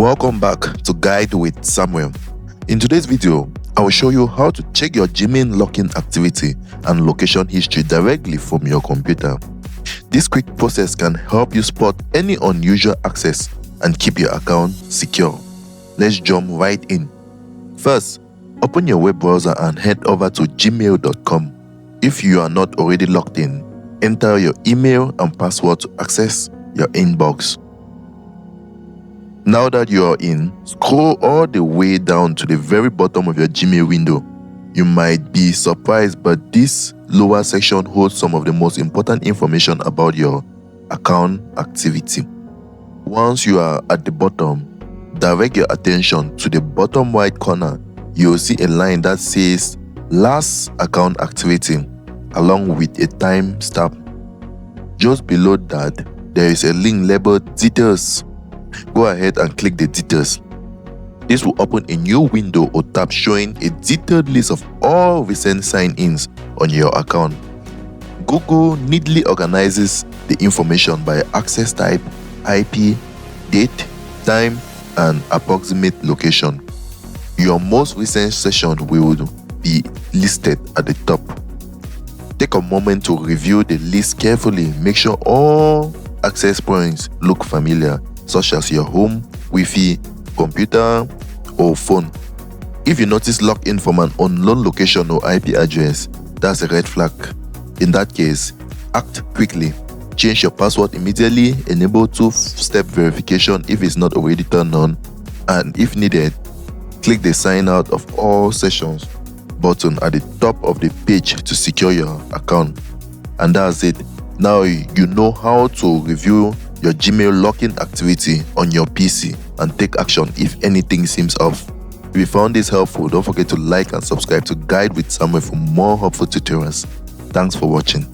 Welcome back to Guide with Samuel. In today's video, I will show you how to check your Gmail login activity and location history directly from your computer. This quick process can help you spot any unusual access and keep your account secure. Let's jump right in. First, open your web browser and head over to gmail.com. If you are not already logged in, enter your email and password to access your inbox. Now that you are in, scroll all the way down to the very bottom of your Gmail window. You might be surprised, but this lower section holds some of the most important information about your account activity. Once you are at the bottom, direct your attention to the bottom right corner. You will see a line that says Last Account Activity along with a timestamp. Just below that, there is a link labeled Details. Go ahead and click the details. This will open a new window or tab showing a detailed list of all recent sign-ins on your account. Google neatly organizes the information by access type, IP, date, time, and approximate location. Your most recent session will be listed at the top. Take a moment to review the list carefully. Make sure all access points look familiar, such as your home, Wi-Fi, computer, or phone. If you notice login from an unknown location or IP address, that's a red flag. In that case, act quickly. Change your password immediately, enable two-step verification if it's not already turned on, and if needed, click the sign out of all sessions button at the top of the page to secure your account. And that's it. Now you know how to review your Gmail login activity on your PC and take action if anything seems off. If you found this helpful, don't forget to like and subscribe to Guide with Samuel for more helpful tutorials. Thanks for watching.